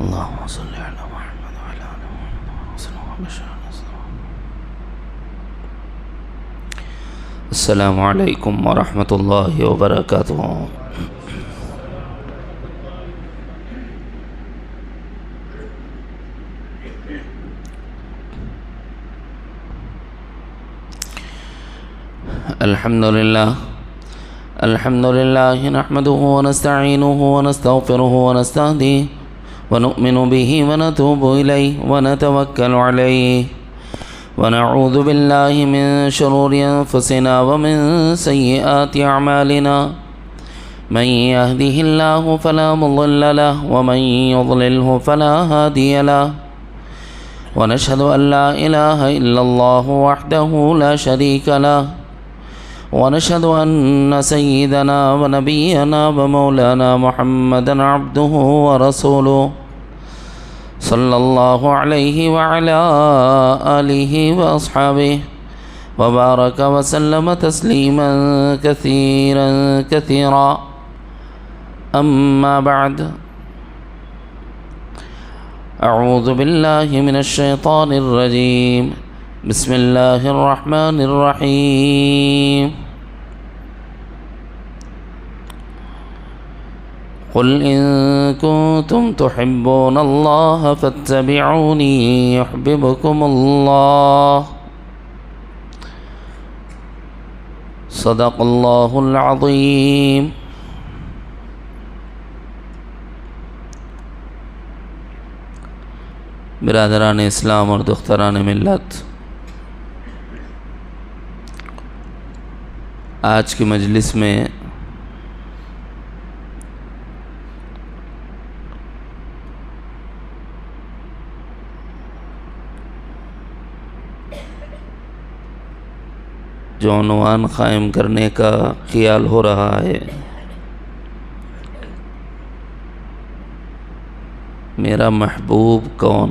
اللهم صل على محمد وعلى آل محمد وسلم وبشر. السلام علیکم ورحمۃ اللہ وبرکاتہ. الحمد للہ نحمده ونستعینه ونستغفره ونستهدیه ونؤمن به ونتوب إليه ونتوكل عليه ونعوذ بالله من شرور أنفسنا ومن سيئات أعمالنا. من يهده الله فلا مضل له ومن يضلله فلا هادي له. ونشهد أن لا إله إلا الله وحده لا شريك له. ونشهد أن سيدنا ونبينا ومولانا محمدا عبده ورسوله صلى الله عليه وعلى آله وأصحابه وبارك وسلم تسليما كثيرا كثيرا. أما بعد، أعوذ بالله من الشيطان الرجيم. بسم الله الرحمن الرحيم. قل إن كنتم تحبون الله فاتبعوني يحببكم الله. صدق الله العظيم. برادران اسلام اور دختران ملت، آج کی مجلس میں جو عنوان قائم کرنے کا خیال ہو رہا ہے، میرا محبوب کون؟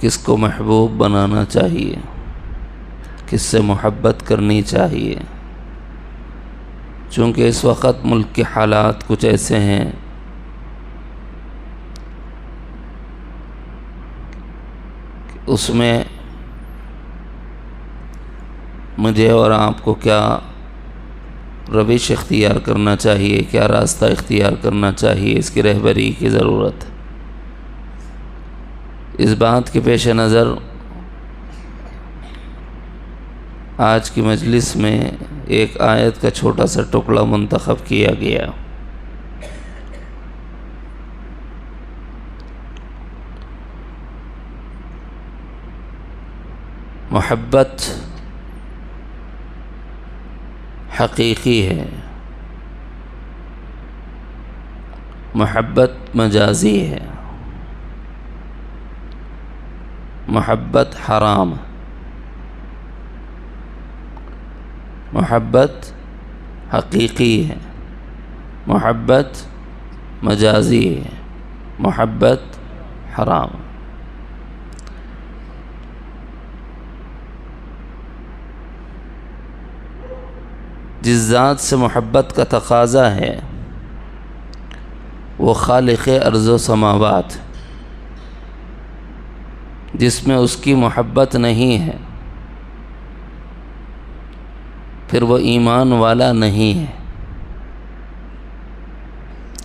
کس کو محبوب بنانا چاہیے؟ کس سے محبت کرنی چاہیے؟ چونکہ اس وقت ملک کے حالات کچھ ایسے ہیں کہ اس میں مجھے اور آپ کو کیا روش اختیار کرنا چاہیے، کیا راستہ اختیار کرنا چاہیے، اس کی رہبری کی ضرورت ہے. اس بات کے پیش نظر آج کی مجلس میں ایک آیت کا چھوٹا سا ٹکڑا منتخب کیا گیا. محبت حقیقی ہے، محبت مجازی ہے، محبت حرام، محبت حقیقی ہے، محبت مجازی ہے، محبت حرام. جس ذات سے محبت کا تقاضا ہے وہ خالق ارض و سماوات، جس میں اس کی محبت نہیں ہے پھر وہ ایمان والا نہیں ہے.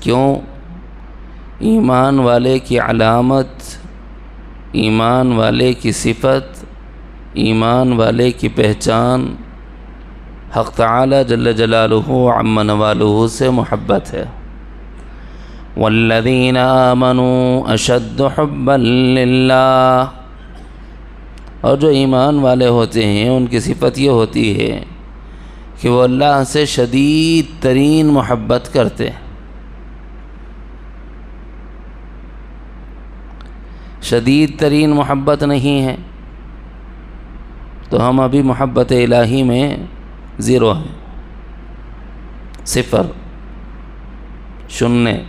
کیوں؟ ایمان والے کی علامت، ایمان والے کی صفت، ایمان والے کی پہچان حق تعالی جل جلالہ عم نوالہ سے محبت ہے. والذین آمنوا اشد حبا للہ. اور جو ایمان والے ہوتے ہیں ان کی صفت یہ ہوتی ہے کہ وہ اللہ سے شدید ترین محبت کرتے ہیں. شدید ترین محبت نہیں ہے تو ہم ابھی محبت الہی میں زیرو ہیں، صفر، شنیہ.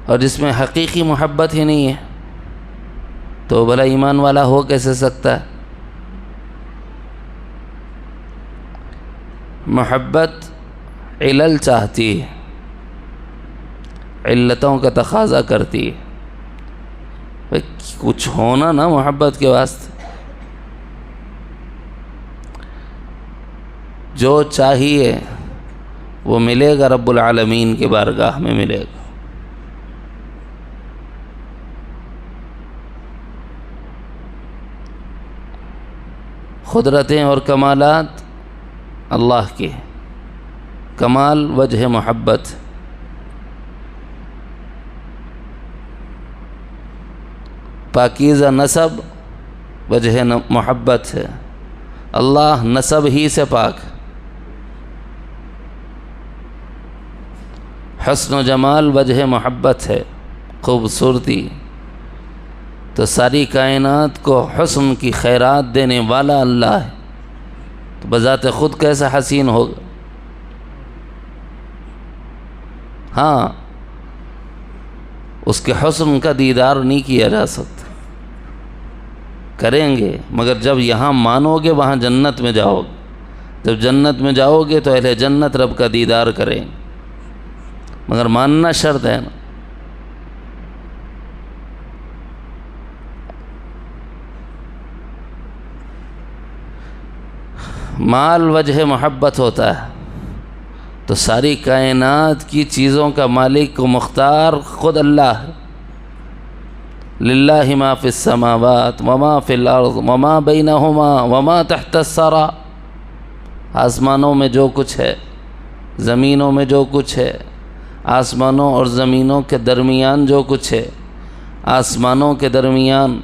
اور جس میں حقیقی محبت ہی نہیں ہے تو بھلا ایمان والا ہو کیسے سکتا ہے؟ محبت علل چاہتی ہے، علتوں کا تقاضا کرتی ہے. بھئی کچھ ہونا نا محبت کے واسطے. جو چاہیے وہ ملے گا، رب العالمین کی بارگاہ میں ملے گا. قدرتیں اور کمالات اللہ کے، کمال وجہ محبت. پاکیزہ نسب وجہ محبت ہے، اللہ نسب ہی سے پاک. حسن و جمال وجہ محبت ہے، خوبصورتی. تو ساری کائنات کو حسن کی خیرات دینے والا اللہ ہے، تو بذات خود کیسا حسین ہوگا. ہاں اس کے حسن کا دیدار نہیں کیا جا سکتا. کریں گے مگر جب یہاں مانو گے وہاں جنت میں جاؤ گے. جب جنت میں جاؤ گے تو اہل جنت رب کا دیدار کریں، مگر ماننا شرط ہے نا. مال وجہ محبت ہوتا ہے، تو ساری کائنات کی چیزوں کا مالک و مختار خود اللہ ہے. للہ ما فی السماوات وما فی الارض وما بینہما وما تحت الثری. آسمانوں میں جو کچھ ہے، زمینوں میں جو کچھ ہے، آسمانوں اور زمینوں کے درمیان جو کچھ ہے، آسمانوں کے درمیان،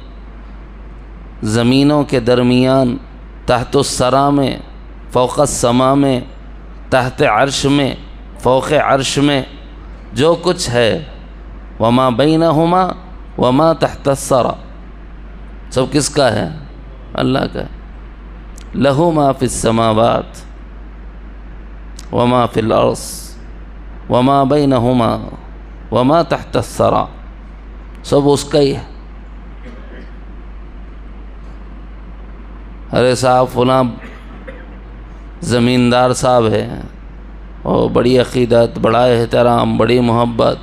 زمینوں کے درمیان، تحت الثری میں، فوق السما میں، تحت عرش میں، فوق عرش میں جو کچھ ہے، وما بینہما وما تحت الثری، سب کس کا ہے؟ اللہ کا ہے. لہ ما فی السماوات وما فی الارض وما بینہما وما تحت الثری، سب اس کا ہی ہے. ارے صاحب فلاں زمیندار صاحب ہے، اور بڑی عقیدت، بڑا احترام، بڑی محبت.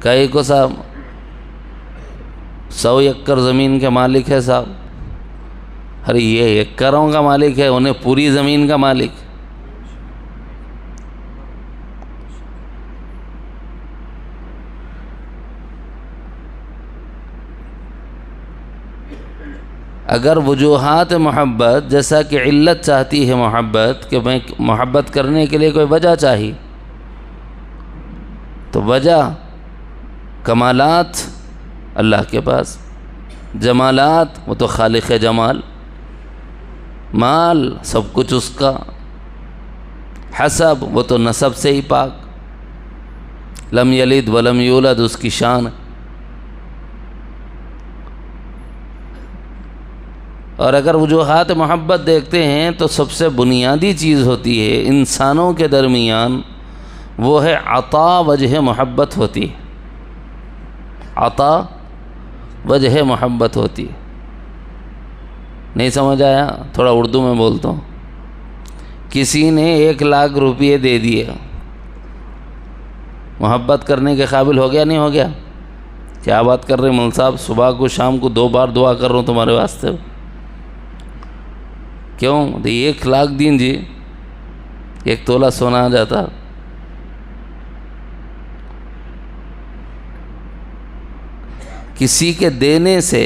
کئی کو صاحب 100 ایکڑ زمین کے مالک ہے صاحب. ارے یہ ایکڑوں کا مالک ہے، انہیں پوری زمین کا مالک. اگر وجوہات محبت جیسا کہ علت چاہتی ہے محبت، کہ میں محبت کرنے کے لیے کوئی وجہ چاہیے، تو وجہ کمالات اللہ کے پاس، جمالات وہ تو خالق جمال، مال سب کچھ اس کا، حسب وہ تو نسب سے ہی پاک، لم یلد ولم یولد اس کی شان. اور اگر وجوہات محبت دیکھتے ہیں تو سب سے بنیادی چیز ہوتی ہے انسانوں کے درمیان، وہ ہے عطا وجہ محبت ہوتی ہے. عطا وجہ محبت ہوتی ہے. نہیں سمجھ آیا؟ تھوڑا اردو میں بولتا ہوں. کسی نے 1 لاکھ روپئے دے دیے، محبت کرنے کے قابل ہو گیا نہیں ہو گیا؟ کیا بات کر رہے مول صاحب، صبح کو شام کو 2 بار دعا کر رہا ہوں تمہارے واسطے. کیوں؟ 1 لاکھ دین جی، 1 تولہ سونا آ جاتا. کسی کے دینے سے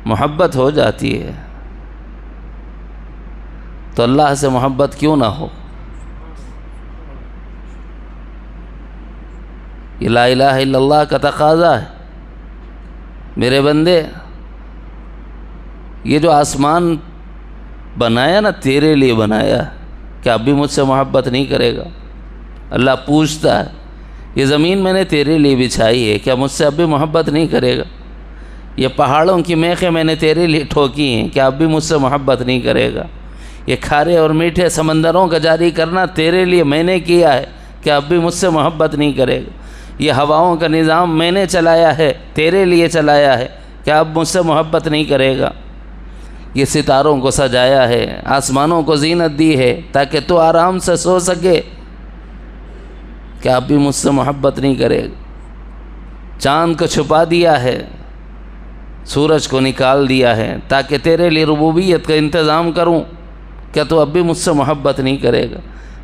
محبت ہو جاتی ہے تو اللہ سے محبت کیوں نہ ہو؟ یہ لا الہ الا اللہ کا تقاضا ہے. میرے بندے، یہ جو آسمان بنایا نا تیرے لیے بنایا، کیا اب بھی مجھ سے محبت نہیں کرے گا؟ اللہ پوچھتا ہے. یہ زمین میں نے تیرے لیے بچھائی ہے، کیا مجھ سے اب بھی محبت نہیں کرے گا؟ یہ پہاڑوں کی میخیں میں نے تیرے لیے ٹھوکی ہیں، کیا اب بھی مجھ سے محبت نہیں کرے گا؟ یہ کھارے اور میٹھے سمندروں کا جاری کرنا تیرے لیے میں نے کیا ہے، کیا اب بھی مجھ سے محبت نہیں کرے گا؟ یہ ہواؤں کا نظام میں نے چلایا ہے، تیرے لیے چلایا ہے، کیا اب مجھ سے محبت نہیں کرے گا؟ یہ ستاروں کو سجایا ہے، آسمانوں کو زینت دی ہے تاکہ تو آرام سے سو سکے، کیا اب بھی مجھ سے محبت نہیں کرے گا؟ چاند کو چھپا دیا ہے، سورج کو نکال دیا ہے تاکہ تیرے لیے ربوبیت کا انتظام کروں، کیا تو اب بھی مجھ سے محبت نہیں کرے گا؟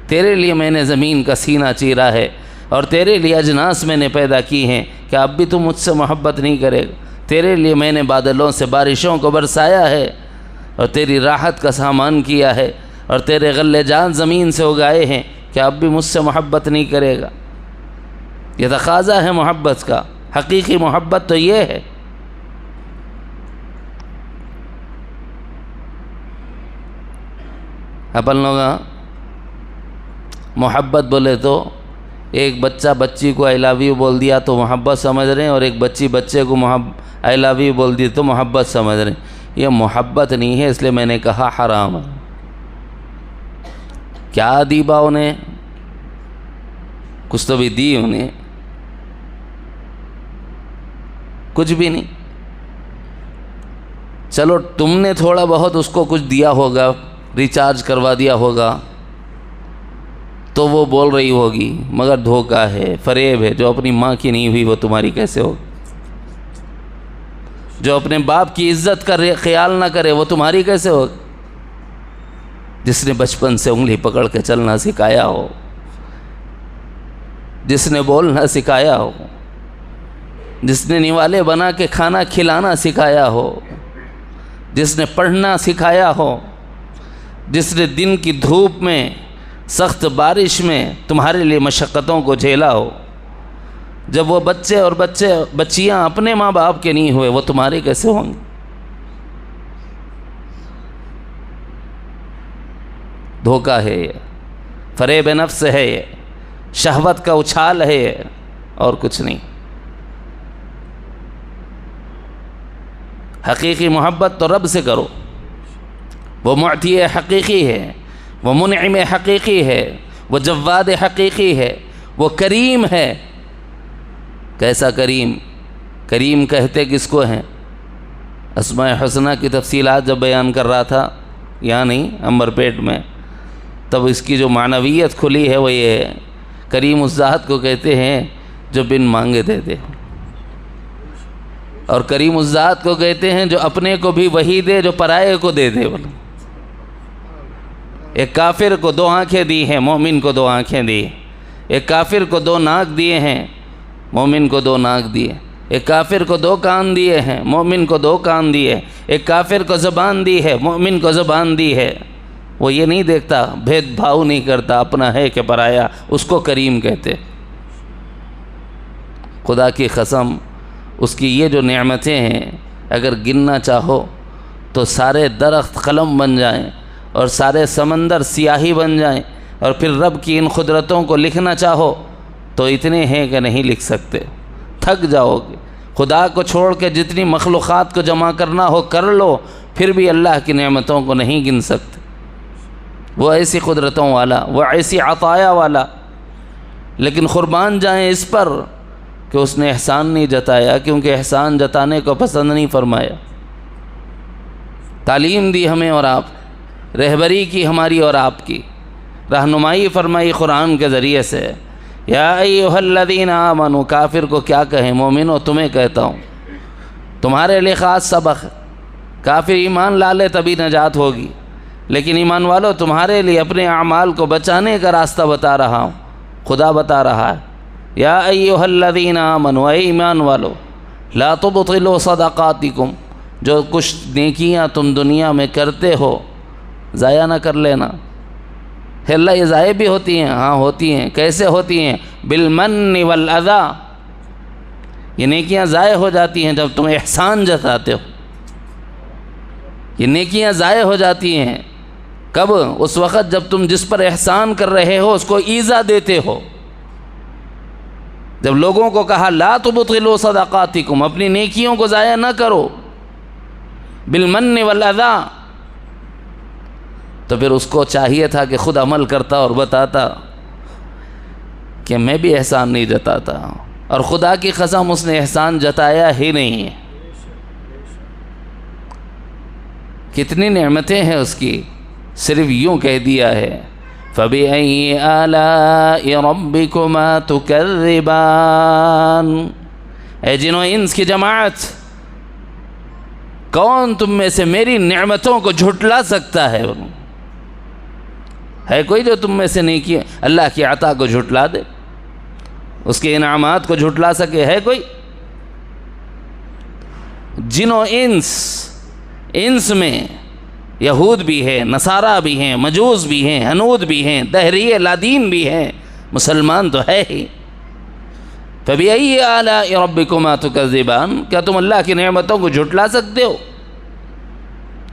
تیرے لیے میں نے زمین کا سینہ چیرا ہے اور تیرے لیے اجناس میں نے پیدا کی ہیں، کیا اب بھی تو مجھ سے محبت نہیں کرے گا؟ تیرے لیے میں نے بادلوں سے بارشوں کو برسایا ہے اور تیری راحت کا سامان کیا ہے، اور تیرے غلے جات زمین سے اگائے ہیں، کیا اب بھی مجھ سے محبت نہیں کرے گا؟ یہ تقاضا ہے محبت کا، حقیقی محبت تو یہ ہے۔ اپن لوگ محبت بولے تو ایک بچہ بچی کو آئی لو یو بول دیا تو محبت سمجھ رہے ہیں، اور ایک بچی بچے کو آئی لو یو بول دی تو محبت سمجھ رہے ہیں۔ یہ محبت نہیں ہے، اس لیے میں نے کہا حرام ہے۔ کیا دی باؤ نے؟ کچھ تو بھی دی انہیں، کچھ بھی نہیں۔ چلو تم نے تھوڑا بہت اس کو کچھ دیا ہوگا، ریچارج کروا دیا ہوگا تو وہ بول رہی ہوگی، مگر دھوکہ ہے، فریب ہے۔ جو اپنی ماں کی نہیں ہوئی وہ تمہاری کیسے ہوگی؟ جو اپنے باپ کی عزت کا خیال نہ کرے وہ تمہاری کیسے ہوگی؟ جس نے بچپن سے انگلی پکڑ کے چلنا سکھایا ہو، جس نے بولنا سکھایا ہو، جس نے نوالے بنا کے کھانا کھلانا سکھایا ہو، جس نے پڑھنا سکھایا ہو، جس نے دن کی دھوپ میں سخت بارش میں تمہارے لیے مشقتوں کو جھیلا ہو، جب وہ بچے اور بچیاں اپنے ماں باپ کے نہیں ہوئے وہ تمہارے کیسے ہوں گے؟ دھوکہ ہے یہ، فریب نفس ہے یہ، شہوت کا اچھال ہے یہ، اور کچھ نہیں۔ حقیقی محبت تو رب سے کرو، وہ معطی حقیقی ہے، وہ منعم حقیقی ہے، وہ جواد حقیقی ہے، وہ کریم ہے۔ کیسا کریم؟ کریم کہتے کس کو ہیں؟ اسماء حسنہ کی تفصیلات جب بیان کر رہا تھا، یہاں نہیں عنبر پیٹ میں، تب اس کی جو معنویت کھلی ہے وہ یہ ہے، کریم اس ذات کو کہتے ہیں جو بن مانگے دے دے، اور کریم اس ذات کو کہتے ہیں جو اپنے کو بھی وہی دے جو پرائے کو دے دے۔ بولے ایک کافر کو 2 آنکھیں دی ہیں، مومن کو 2 آنکھیں دی۔ ایک کافر کو 2 ناک دیے ہیں، مومن کو 2 ناک دیے۔ ایک کافر کو 2 کان دیے ہیں، مومن کو 2 کان دیے۔ ایک کافر کو زبان دی ہے، مومن کو زبان دی ہے۔ وہ یہ نہیں دیکھتا، بھید بھاؤ نہیں کرتا، اپنا ہے کہ پرایا، اس کو کریم کہتے۔ خدا کی قسم، اس کی یہ جو نعمتیں ہیں اگر گننا چاہو تو سارے درخت قلم بن جائیں اور سارے سمندر سیاہی بن جائیں، اور پھر رب کی ان قدرتوں کو لکھنا چاہو تو اتنے ہیں کہ نہیں لکھ سکتے، تھک جاؤ گے۔ خدا کو چھوڑ کے جتنی مخلوقات کو جمع کرنا ہو کر لو، پھر بھی اللہ کی نعمتوں کو نہیں گن سکتے۔ وہ ایسی قدرتوں والا، وہ ایسی عطایا والا، لیکن قربان جائیں اس پر کہ اس نے احسان نہیں جتایا، کیونکہ احسان جتانے کو پسند نہیں فرمایا۔ تعلیم دی ہمیں اور آپ، رہبری کی ہماری اور آپ کی، رہنمائی فرمائی قرآن کے ذریعے سے۔ یا ایھا الذین آمنوا، کافر کو کیا کہیں؟ مومنو تمہیں کہتا ہوں، تمہارے لیے خاص سبق ہے۔ کافر ایمان لا لے تبھی نجات ہوگی، لیکن ایمان والو تمہارے لیے اپنے اعمال کو بچانے کا راستہ بتا رہا ہوں، خدا بتا رہا ہے۔ یا ایھا الذین آمنوا، اے ایمان والو، لا تبطلوا صدقاتکم، جو کچھ نیکیاں تم دنیا میں کرتے ہو ضائع نہ کر لینا۔ ہے اللہ، یہ ضائع بھی ہوتی ہیں؟ ہاں ہوتی ہیں۔ کیسے ہوتی ہیں؟ بالمن والاذی، یہ نیکیاں ضائع ہو جاتی ہیں جب تم احسان جتاتے ہو۔ یہ نیکیاں ضائع ہو جاتی ہیں کب؟ اس وقت جب تم جس پر احسان کر رہے ہو اس کو ایذا دیتے ہو۔ جب لوگوں کو کہا لا تبطلوا صدقاتکم، اپنی نیکیوں کو ضائع نہ کرو، بالمن والاذی، تو پھر اس کو چاہیے تھا کہ خود عمل کرتا اور بتاتا کہ میں بھی احسان نہیں جتاتا، اور خدا کی قسم اس نے احسان جتایا ہی نہیں ہے۔ کتنی نعمتیں ہیں اس کی، صرف یوں کہہ دیا ہے فَبِأَيِّ آلَاءِ رَبِّكُمَا تُكَذِّبَانِ۔ اے جن و انس کی جماعت، کون تم میں سے میری نعمتوں کو جھٹلا سکتا ہے؟ کوئی جو تم میں سے نہیں کیا اللہ کی عطا کو جھٹلا دے، اس کے انعامات کو جھٹلا سکے؟ ہے کوئی؟ جن و انس میں یہود بھی ہیں، نصارہ بھی ہیں، مجوس بھی ہیں، ہنود بھی ہیں، دہریہ لادین بھی ہیں، مسلمان تو ہے ہی۔ فَبِأَيِّ آلَاءِ رَبِّكُمَا تُكَذِّبَانِ، کیا تم اللہ کی نعمتوں کو جھٹلا سکتے ہو؟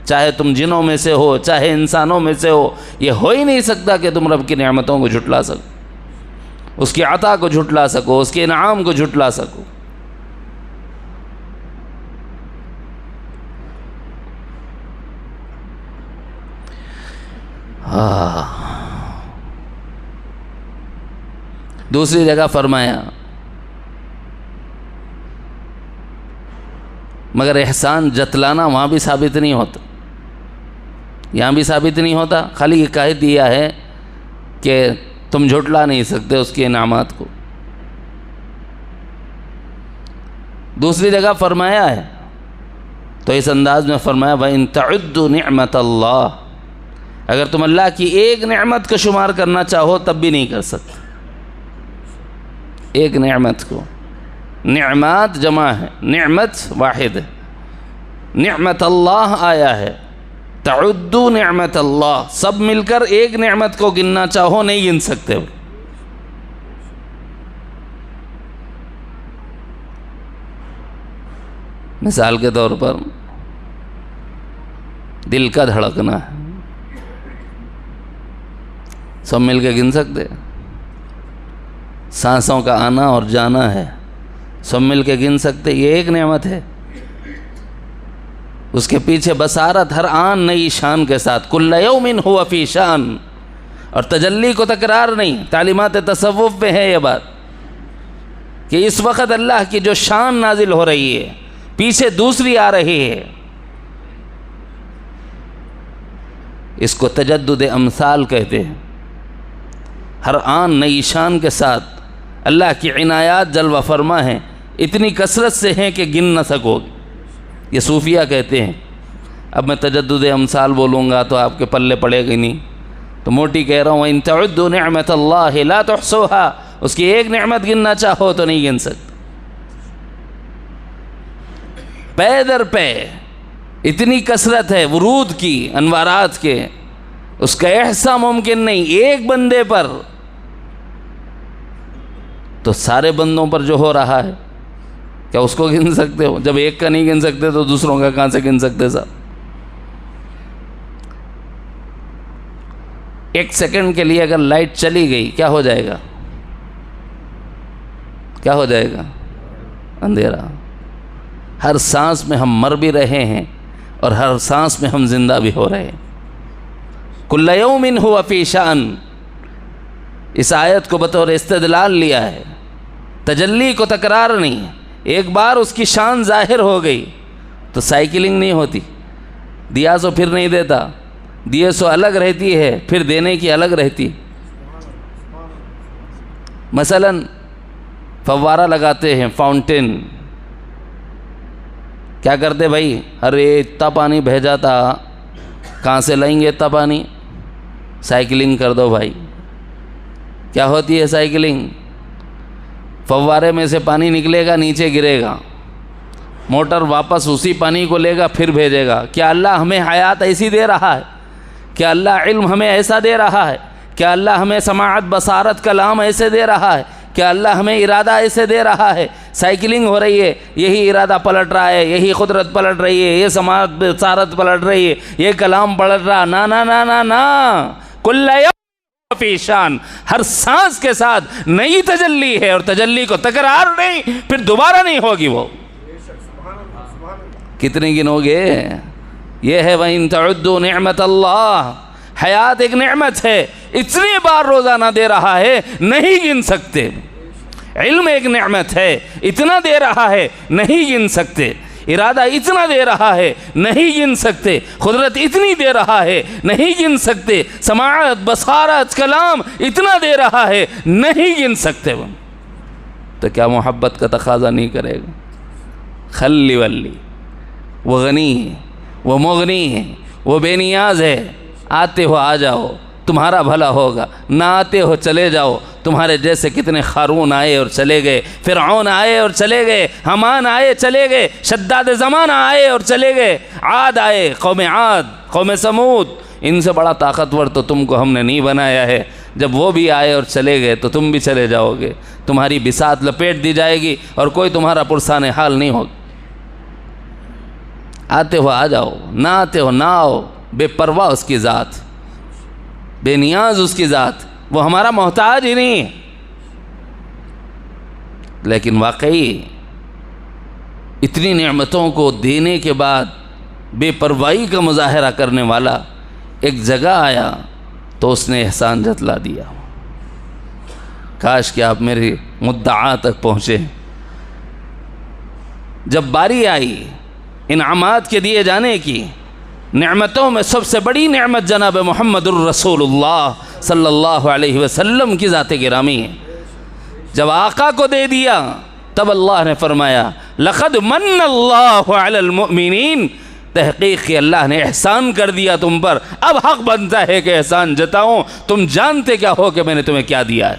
چاہے تم جنوں میں سے ہو، چاہے انسانوں میں سے ہو، یہ ہو ہی نہیں سکتا کہ تم رب کی نعمتوں کو جھٹلا سکو، اس کی عطا کو جھٹلا سکو، اس کے انعام کو جھٹلا سکو۔ دوسری جگہ فرمایا مگر احسان جتلانا وہاں بھی ثابت نہیں ہوتا، یہاں بھی ثابت نہیں ہوتا، خالی یہ کہہ دیا ہے کہ تم جھٹلا نہیں سکتے اس کے انعامات کو۔ دوسری جگہ فرمایا ہے تو اس انداز میں فرمایا وَإِن تَعُدُّوا نِعْمَةَ اللَّهِ، اگر تم اللہ کی ایک نعمت کو شمار کرنا چاہو تب بھی نہیں کر سکتے۔ ایک نعمت کو، نعمات جمع ہے، نعمت واحد ہے، نعمت اللہ آیا ہے، تعدوا نعمت اللہ، سب مل کر ایک نعمت کو گننا چاہو نہیں گن سکتے ہو۔ مثال کے طور پر دل کا دھڑکنا ہے، سب مل کے گن سکتے؟ سانسوں کا آنا اور جانا ہے، سب مل کے گن سکتے؟ یہ ایک نعمت ہے۔ اس کے پیچھے بصارت ہر آن نئی شان کے ساتھ، کل یوم ہوا فی شان، اور تجلی کو تکرار نہیں۔ تعلیمات تصوف میں ہے یہ بات کہ اس وقت اللہ کی جو شان نازل ہو رہی ہے، پیچھے دوسری آ رہی ہے، اس کو تجدد امثال کہتے ہیں۔ ہر آن نئی شان کے ساتھ اللہ کی عنایات جلوہ فرما ہیں، اتنی کثرت سے ہیں کہ گن نہ سکو گے، یہ صوفیہ کہتے ہیں۔ اب میں تجدد امثال بولوں گا تو آپ کے پلے پڑے گی نہیں، تو موٹی کہہ رہا ہوں وَإِن تَعُدُّوا نِعْمَةَ اللَّهِ لَا تُحْصُوهَا، اس کی ایک نعمت گننا چاہو تو نہیں گن سکتے۔ پے در پے اتنی کثرت ہے ورود کی، انوارات کے، اس کا احصاء ممکن نہیں ایک بندے پر، تو سارے بندوں پر جو ہو رہا ہے کیا اس کو گن سکتے ہو؟ جب ایک کا نہیں گن سکتے تو دوسروں کا کہاں سے گن سکتے صاحب؟ ایک سیکنڈ کے لیے اگر لائٹ چلی گئی کیا ہو جائے گا؟ کیا ہو جائے گا؟ اندھیرا۔ ہر سانس میں ہم مر بھی رہے ہیں اور ہر سانس میں ہم زندہ بھی ہو رہے ہیں۔ کل یوم ہوا فی شان، اس آیت کو بطور استدلال لیا ہے، تجلی کو تکرار نہیں۔ ایک بار اس کی شان ظاہر ہو گئی تو سائیکلنگ نہیں ہوتی، دیا سو پھر نہیں دیتا، دیے سو الگ رہتی ہے، پھر دینے کی الگ رہتی۔ مثلا فوارہ لگاتے ہیں، فاؤنٹین، کیا کرتے بھائی؟ ارے اتنا پانی بہہ جاتا، کہاں سے لائیں گے اتنا پانی؟ سائیکلنگ کر دو بھائی۔ کیا ہوتی ہے سائیکلنگ؟ فوارے میں سے پانی نکلے گا، نیچے گرے گا، موٹر واپس اسی پانی کو لے گا، پھر بھیجے گا۔ کیا اللہ ہمیں حیات ایسی دے رہا ہے؟ کیا اللہ علم ہمیں ایسا دے رہا ہے؟ کیا اللہ ہمیں سماعت، بصارت، کلام ایسے دے رہا ہے؟ کیا اللہ ہمیں ارادہ ایسے دے رہا ہے؟ سائیکلنگ ہو رہی ہے، یہی ارادہ پلٹ رہا ہے، یہی قدرت پلٹ رہی ہے، یہ سماعت، بصارت پلٹ رہی ہے، یہ کلام پلٹ رہا۔ نا نا نا نا نا، کل یوم فی شان، ہر سانس کے ساتھ نئی تجلی ہے، اور تجلی کو تکرار نہیں، پھر دوبارہ نہیں ہوگی۔ وہ کتنی گنو گے؟ یہ ہے وَإِن تَعُدُّوا نِعْمَةَ اللَّهِ، حیات ایک نعمت ہے، اتنی بار روزانہ دے رہا ہے نہیں گن سکتے۔ علم ایک نعمت ہے، اتنا دے رہا ہے نہیں گن سکتے۔ ارادہ اتنا دے رہا ہے نہیں گن سکتے، قدرت اتنی دے رہا ہے نہیں گن سکتے، سماعت، بصارت، کلام اتنا دے رہا ہے نہیں گن سکتے، وہ تو کیا محبت کا تقاضا نہیں کرے گا؟ خلی ولی، وہ غنی ہے، وہ مغنی ہے، وہ بے نیاز ہے، آتے ہو آ جاؤ تمہارا بھلا ہوگا، نہ آتے ہو چلے جاؤ، تمہارے جیسے کتنے قارون آئے اور چلے گئے، فرعون آئے اور چلے گئے، حمان آئے چلے گئے، شداد زمانہ آئے اور چلے گئے، عاد آئے، قوم عاد، قوم سمود، ان سے بڑا طاقتور تو تم کو ہم نے نہیں بنایا ہے، جب وہ بھی آئے اور چلے گئے تو تم بھی چلے جاؤ گے، تمہاری بساط لپیٹ دی جائے گی اور کوئی تمہارا پرسان حال نہیں ہوگا۔ آتے ہو آ جاؤ، نہ آتے ہو نہ آؤ، بے پرواہ اس کی ذات، بے نیاز اس کی ذات، وہ ہمارا محتاج ہی نہیں ہے۔ لیکن واقعی اتنی نعمتوں کو دینے کے بعد بے پرواہی کا مظاہرہ کرنے والا ایک جگہ آیا تو اس نے احسان جتلا دیا۔ کاش کہ آپ میری مدعا تک پہنچے۔ جب باری آئی انعامات کے دیے جانے کی، نعمتوں میں سب سے بڑی نعمت جناب محمد الرسول اللہ صلی اللہ علیہ وسلم کی ذات گرامی ہے۔ جب آقا کو دے دیا تب اللہ نے فرمایا لقد من اللہ علی المؤمنین، تحقیق کہ اللہ نے احسان کر دیا تم پر، اب حق بنتا ہے کہ احسان جتاؤں، تم جانتے کیا ہو کہ میں نے تمہیں کیا دیا ہے،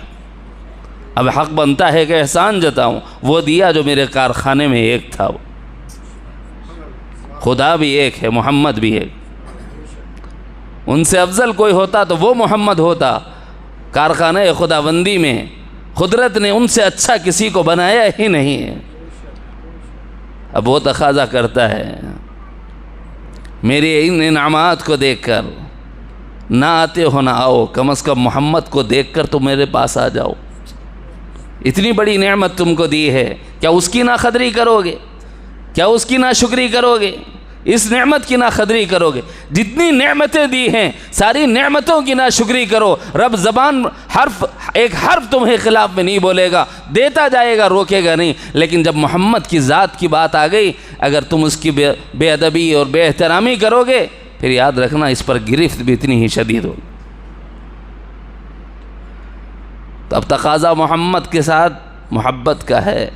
اب حق بنتا ہے کہ احسان جتاؤں۔ وہ دیا جو میرے کارخانے میں ایک تھا، وہ خدا بھی ایک ہے، محمد بھی ایک، ان سے افضل کوئی ہوتا تو وہ محمد ہوتا۔ کارخانہ خداوندی میں قدرت نے ان سے اچھا کسی کو بنایا ہی نہیں ہے۔ اب وہ تقاضا کرتا ہے میرے ان انعامات کو دیکھ کر، نہ آتے ہو نہ آؤ، کم از کم محمد کو دیکھ کر تو میرے پاس آ جاؤ۔ اتنی بڑی نعمت تم کو دی ہے، کیا اس کی ناقدری کرو گے؟ کیا اس کی ناشکری کرو گے؟ اس نعمت کی ناقدری کرو گے؟ جتنی نعمتیں دی ہیں ساری نعمتوں کی ناشکری کرو۔ رب زبان ایک حرف تمہیں خلاف میں نہیں بولے گا، دیتا جائے گا، روکے گا نہیں، لیکن جب محمد کی ذات کی بات آ گئی، اگر تم اس کی بے ادبی اور بے احترامی کرو گے، پھر یاد رکھنا اس پر گرفت بھی اتنی ہی شدید ہوگی۔ تو اب تقاضا محمد کے ساتھ محبت کا ہے،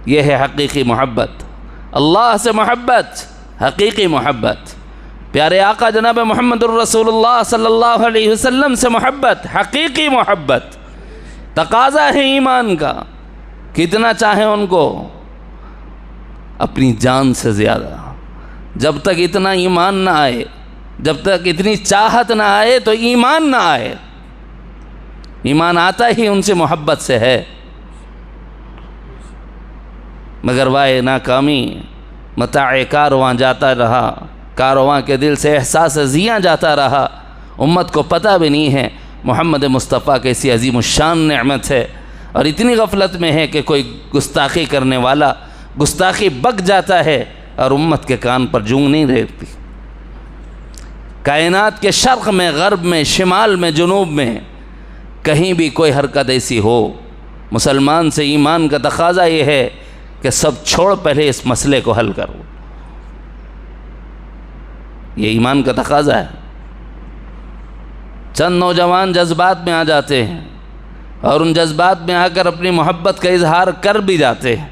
یہ ہے حقیقی محبت، اللہ سے محبت، حقیقی محبت، پیارے آقا جناب محمد الرسول اللہ صلی اللہ علیہ وسلم سے محبت، حقیقی محبت۔ تقاضا ہے ایمان کا، کتنا چاہیں ان کو، اپنی جان سے زیادہ۔ جب تک اتنا ایمان نہ آئے، جب تک اتنی چاہت نہ آئے تو ایمان نہ آئے۔ ایمان آتا ہی ان سے محبت سے ہے، مگر وائے ناکامی، متاع کارواں جاتا رہا، کارواں کے دل سے احساس زیاں جاتا رہا، امت کو پتہ بھی نہیں ہے محمد مصطفیٰ کیسی عظیم الشان نعمت ہے، اور اتنی غفلت میں ہے کہ کوئی گستاخی کرنے والا گستاخی بک جاتا ہے اور امت کے کان پر جونگ نہیں رہتی۔ کائنات کے شرق میں، غرب میں، شمال میں، جنوب میں کہیں بھی کوئی حرکت ایسی ہو، مسلمان سے ایمان کا تقاضا یہ ہے کہ سب چھوڑ پہلے اس مسئلے کو حل کرو، یہ ایمان کا تقاضا ہے۔ چند نوجوان جذبات میں آ جاتے ہیں اور ان جذبات میں آ کر اپنی محبت کا اظہار کر بھی جاتے ہیں،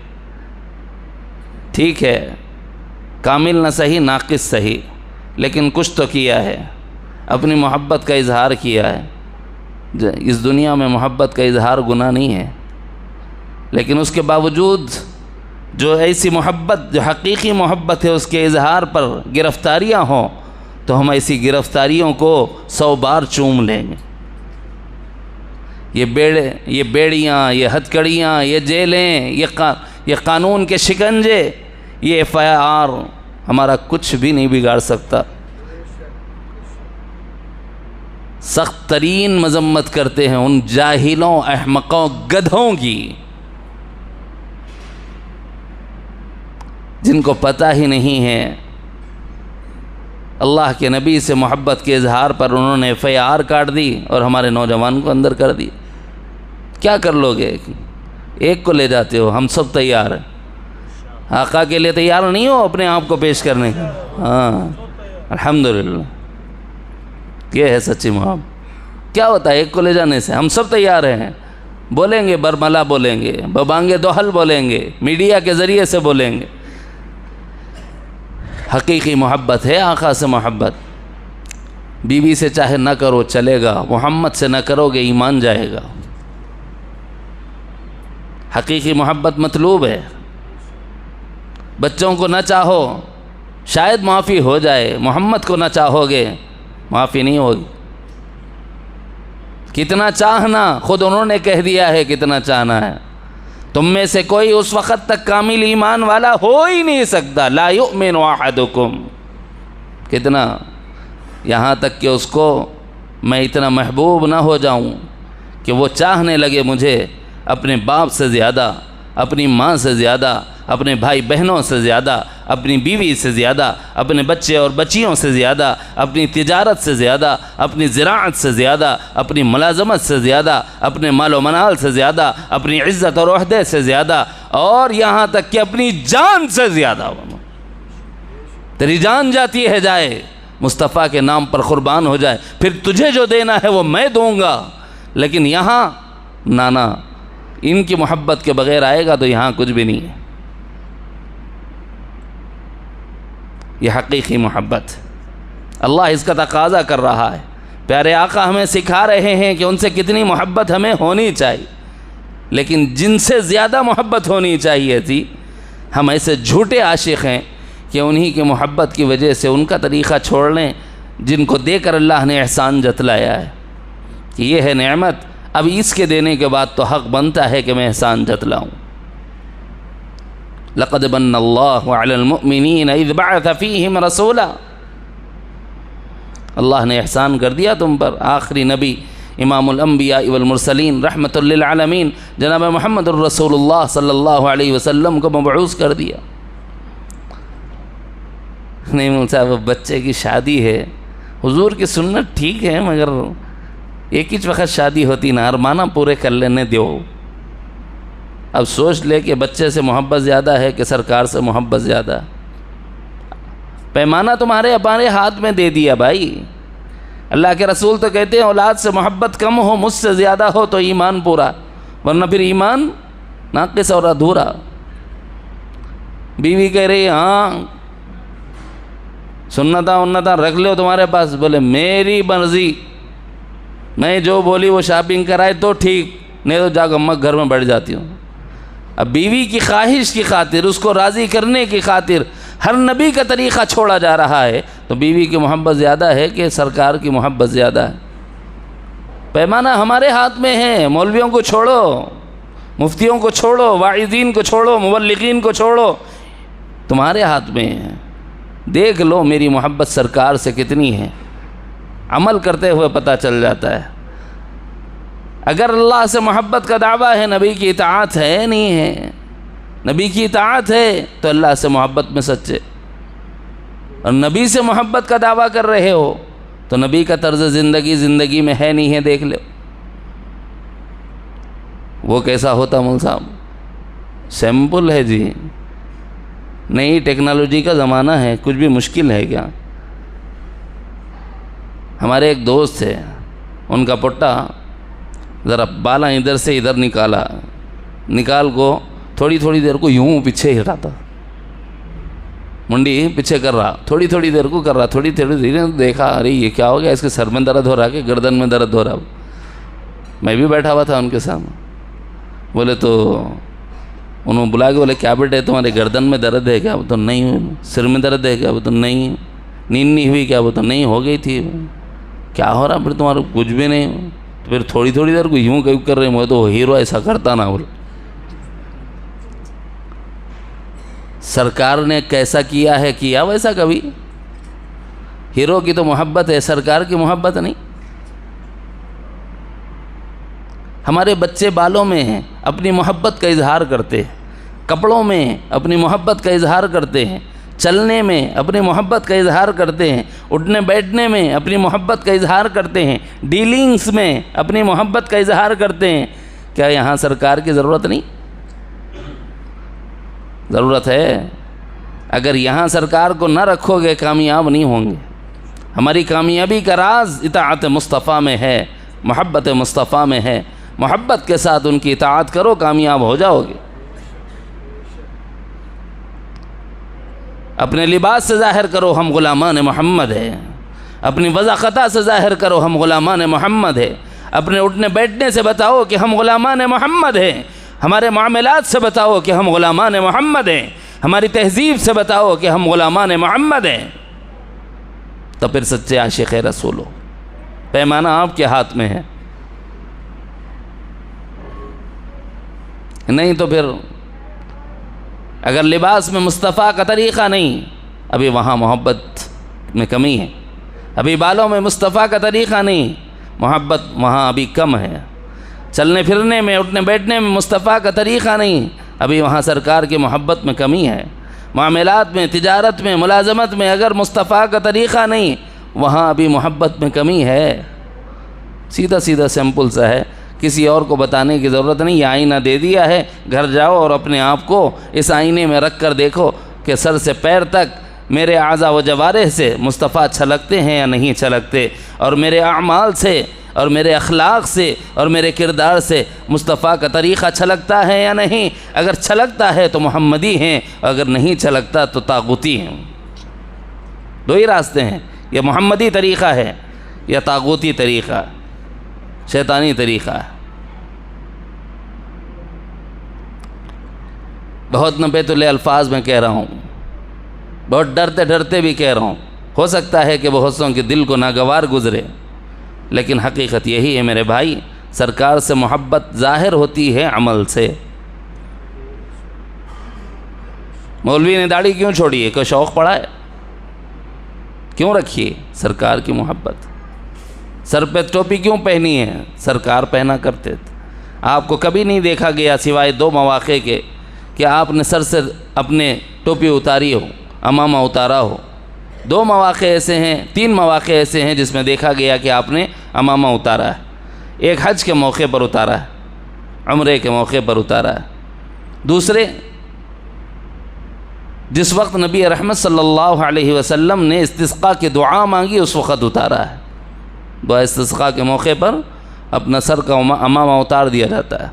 ٹھیک ہے، کامل نہ صحیح، ناقص صحیح، لیکن کچھ تو کیا ہے، اپنی محبت کا اظہار کیا ہے۔ اس دنیا میں محبت کا اظہار گناہ نہیں ہے، لیکن اس کے باوجود جو ایسی محبت، جو حقیقی محبت ہے، اس کے اظہار پر گرفتاریاں ہوں تو ہم ایسی گرفتاریوں کو 100 بار چوم لیں گے۔ یہ بیڑیاں، یہ ہتھکڑیاں، یہ جیلیں، یہ قانون کے شکنجے، یہ FIR ہمارا کچھ بھی نہیں بگاڑ سکتا۔ سخت ترین مذمت کرتے ہیں ان جاہلوں، احمقوں، گدھوں کی، جن کو پتہ ہی نہیں ہے اللہ کے نبی سے محبت کے اظہار پر انہوں نے FIR کاٹ دی اور ہمارے نوجوان کو اندر کر دی۔ کیا کر لو گے؟ ایک کو لے جاتے ہو، ہم سب تیار ہیں، آقا کے لیے تیار نہیں ہو اپنے آپ کو پیش کرنے کا؟ ہاں الحمدللہ، یہ ہے سچی محبت۔ کیا ہوتا ہے ایک کو لے جانے سے؟ ہم سب تیار ہیں، بولیں گے برملا، بولیں گے ببانگے دوحل، بولیں گے میڈیا کے ذریعے سے بولیں گے۔ حقیقی محبت ہے آقا سے محبت۔ بیوی سے چاہے نہ کرو چلے گا، محمد سے نہ کرو گے ایمان جائے گا۔ حقیقی محبت مطلوب ہے۔ بچوں کو نہ چاہو شاید معافی ہو جائے، محمد کو نہ چاہو گے معافی نہیں ہوگی۔ کتنا چاہنا خود انہوں نے کہہ دیا ہے کتنا چاہنا ہے۔ تم میں سے کوئی اس وقت تک کامل ایمان والا ہو ہی نہیں سکتا، لا یؤمن احدکم، کتنا، یہاں تک کہ اس کو میں اتنا محبوب نہ ہو جاؤں کہ وہ چاہنے لگے مجھے اپنے باپ سے زیادہ، اپنی ماں سے زیادہ، اپنے بھائی بہنوں سے زیادہ، اپنی بیوی سے زیادہ، اپنے بچے اور بچیوں سے زیادہ، اپنی تجارت سے زیادہ، اپنی زراعت سے زیادہ، اپنی ملازمت سے زیادہ، اپنے مال و منال سے زیادہ، اپنی عزت اور عہدے سے زیادہ، اور یہاں تک کہ اپنی جان سے زیادہ۔ تیری جان جاتی ہے جائے، مصطفیٰ کے نام پر قربان ہو جائے، پھر تجھے جو دینا ہے وہ میں دوں گا، لیکن یہاں نانا ان کی محبت کے بغیر آئے گا تو یہاں کچھ بھی نہیں ہے۔ یہ حقیقی محبت، اللہ اس کا تقاضا کر رہا ہے۔ پیارے آقا ہمیں سکھا رہے ہیں کہ ان سے کتنی محبت ہمیں ہونی چاہیے، لیکن جن سے زیادہ محبت ہونی چاہیے تھی، ہم ایسے جھوٹے عاشق ہیں کہ انہی کی محبت کی وجہ سے ان کا طریقہ چھوڑ لیں جن کو دے کر اللہ نے احسان جتلایا ہے کہ یہ ہے نعمت، اب اس کے دینے کے بعد تو حق بنتا ہے کہ میں احسان جتلاؤں۔ لقد من اللہ علی المؤمنین اذ بعث فیہم رسولا، اللہ نے احسان کر دیا تم پر، آخری نبی امام الانبیاء والمرسلین رحمت للعالمین جناب محمد الرسول اللہ صلی اللہ علیہ وسلم کو مبعوث کر دیا۔ نہیں مول صاحب بچے کی شادی ہے، حضور کی سنت ٹھیک ہے مگر ایک ہی وقت شادی ہوتی نا، ارمانہ پورے کر لینے دیو۔ اب سوچ لے کہ بچے سے محبت زیادہ ہے کہ سرکار سے محبت زیادہ؟ پیمانہ تمہارے اپنے ہاتھ میں دے دیا بھائی۔ اللہ کے رسول تو کہتے ہیں اولاد سے محبت کم ہو مجھ سے زیادہ ہو تو ایمان پورا، ورنہ پھر ایمان ناقص اور ادھورا۔ بیوی کہہ رہی ہاں سنتا رکھ لو تمہارے پاس، بولے میری مرضی، میں جو بولی وہ شاپنگ کرائے تو ٹھیک، نہیں تو جا کے اماں گھر میں بیٹھ جاتی ہوں۔ اب بیوی کی خواہش کی خاطر، اس کو راضی کرنے کی خاطر ہر نبی کا طریقہ چھوڑا جا رہا ہے، تو بیوی کی محبت زیادہ ہے کہ سرکار کی محبت زیادہ ہے؟ پیمانہ ہمارے ہاتھ میں ہے۔ مولویوں کو چھوڑو، مفتیوں کو چھوڑو، واعظین کو چھوڑو، مبلغین کو چھوڑو، تمہارے ہاتھ میں ہے۔ دیکھ لو میری محبت سرکار سے کتنی ہے، عمل کرتے ہوئے پتہ چل جاتا ہے۔ اگر اللہ سے محبت کا دعویٰ ہے، نبی کی اطاعت ہے نہیں ہے؟ نبی کی اطاعت ہے تو اللہ سے محبت میں سچے، اور نبی سے محبت کا دعویٰ کر رہے ہو تو نبی کا طرز زندگی میں ہے نہیں ہے، دیکھ لو وہ کیسا ہوتا۔ مول صاحب سیمپل ہے جی، نئی ٹیکنالوجی کا زمانہ ہے، کچھ بھی مشکل ہے کیا؟ ہمارے ایک دوست تھے، ان کا پٹا ذرا بالا ادھر سے ادھر نکال کو تھوڑی دیر کو یوں پیچھے ہٹاتا، منڈی پیچھے کر رہا، تھوڑی دیر کو کر رہا، تھوڑی دیر دیکھا، ارے یہ کیا ہو گیا، اس کے سر میں درد ہو رہا کہ گردن میں درد ہو رہا۔ میں بھی بیٹھا ہوا تھا ان کے سامنے، بولے تو انہوں نے بلا کے بولے کیا بیٹے تمہارے گردن میں درد ہے کیا؟ وہ تو نہیں۔ سر میں درد ہے کیا؟ وہ تو نہیں۔ نیند نہیں ہوئی کیا؟ وہ تو نہیں، ہو گئی تھی۔ کیا ہو رہا پھر تمہارا؟ کچھ بھی نہیں۔ پھر تھوڑی دیر کو یوں کر رہے، میں تو ہیرو ایسا کرتا نہ بول۔ سرکار نے کیسا کیا ہے، کیا ویسا کبھی؟ ہیرو کی تو محبت ہے، سرکار کی محبت نہیں۔ ہمارے بچے بالوں میں ہیں، اپنی محبت کا اظہار کرتے ہیں، کپڑوں میں اپنی محبت کا اظہار کرتے ہیں، چلنے میں اپنی محبت کا اظہار کرتے ہیں، اٹھنے بیٹھنے میں اپنی محبت کا اظہار کرتے ہیں، ڈیلنگز میں اپنی محبت کا اظہار کرتے ہیں۔ کیا یہاں سرکار کی ضرورت نہیں؟ ضرورت ہے. اگر یہاں سرکار کو نہ رکھو گے کامیاب نہیں ہوں گے. ہماری کامیابی کا راز اطاعت مصطفیٰ میں ہے، محبت مصطفیٰ میں ہے. محبت کے ساتھ ان کی اطاعت کرو، کامیاب ہو جاؤ گے. اپنے لباس سے ظاہر کرو ہم غلامان محمد ہیں. اپنی وضاقتہ سے ظاہر کرو ہم غلامان محمد ہیں. اپنے اٹھنے بیٹھنے سے بتاؤ کہ ہم غلامان محمد ہیں. ہمارے معاملات سے بتاؤ کہ ہم غلامان محمد ہیں. ہماری تہذیب سے بتاؤ کہ ہم غلامان محمد ہیں. تو پھر سچے عاشق رسول ہو. پیمانہ آپ کے ہاتھ میں ہے. نہیں تو پھر اگر لباس میں مصطفیٰ کا طریقہ نہیں، ابھی وہاں محبت میں کمی ہے. ابھی بالوں میں مصطفیٰ کا طریقہ نہیں، محبت وہاں ابھی کم ہے. چلنے پھرنے میں، اٹھنے بیٹھنے میں مصطفیٰ کا طریقہ نہیں، ابھی وہاں سرکار کی محبت میں کمی ہے. معاملات میں، تجارت میں، ملازمت میں اگر مصطفیٰ کا طریقہ نہیں، وہاں ابھی محبت میں کمی ہے. سیدھا سیدھا سمپل سا ہے، کسی اور کو بتانے کی ضرورت نہیں. یہ آئینہ دے دیا ہے، گھر جاؤ اور اپنے آپ کو اس آئینے میں رکھ کر دیکھو کہ سر سے پیر تک میرے اعضاء و جوارح سے مصطفیٰ چھلکتے ہیں یا نہیں چھلکتے، اور میرے اعمال سے اور میرے اخلاق سے اور میرے کردار سے مصطفیٰ کا طریقہ چھلکتا ہے یا نہیں. اگر چھلکتا ہے تو محمدی ہیں، اگر نہیں چھلکتا تو طاغوتی ہیں. دو ہی راستے ہیں، یہ محمدی طریقہ ہے یا طاغوتی طریقہ، شیطانی طریقہ ہے. بہت نبے تلے الفاظ میں کہہ رہا ہوں، بہت ڈرتے ڈرتے بھی کہہ رہا ہوں. ہو سکتا ہے کہ بہت سوں کے دل کو ناگوار گزرے، لیکن حقیقت یہی ہے میرے بھائی، سرکار سے محبت ظاہر ہوتی ہے عمل سے. مولوی نے داڑھی کیوں چھوڑی ہے؟ کوئی شوق پڑا ہے؟ کیوں رکھی ہے؟ سرکار کی محبت. سر پہ ٹوپی کیوں پہنی ہے؟ سرکار پہنا کرتے تھے. آپ کو کبھی نہیں دیکھا گیا سوائے دو مواقع کے کہ آپ نے سر سے اپنے ٹوپی اتاری ہو، امامہ اتارا ہو. دو مواقع ایسے ہیں، تین مواقع ایسے ہیں جس میں دیکھا گیا کہ آپ نے امامہ اتارا ہے. ایک حج کے موقع پر اتارا ہے، عمرے کے موقع پر اتارا ہے. دوسرے، جس وقت نبی رحمت صلی اللہ علیہ وسلم نے استسقاء کی دعا مانگی اس وقت اتارا ہے. دعا استسقاء کے موقع پر اپنا سر کا امامہ اتار دیا جاتا ہے،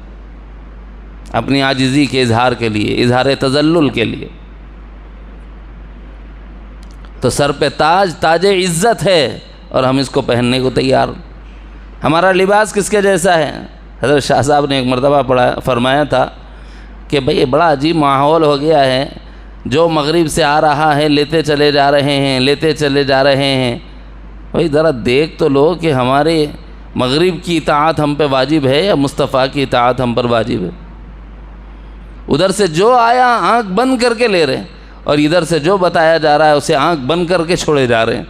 اپنی عاجزی کے اظہار کے لیے، اظہار تذلل کے لیے. تو سر پہ تاج عزت ہے اور ہم اس کو پہننے کو تیار. ہمارا لباس کس کے جیسا ہے؟ حضرت شاہ صاحب نے ایک مرتبہ فرمایا تھا کہ بھئی بڑا عجیب ماحول ہو گیا ہے، جو مغرب سے آ رہا ہے لیتے چلے جا رہے ہیں، لیتے چلے جا رہے ہیں. بھئی ذرا دیکھ تو لو کہ ہمارے مغرب کی اطاعت ہم پہ واجب ہے یا مصطفیٰ کی اطاعت ہم پر واجب ہے. ادھر سے جو آیا آنکھ بند کر کے لے رہے ہیں، اور ادھر سے جو بتایا جا رہا ہے اسے آنکھ بند کر کے چھوڑے جا رہے ہیں.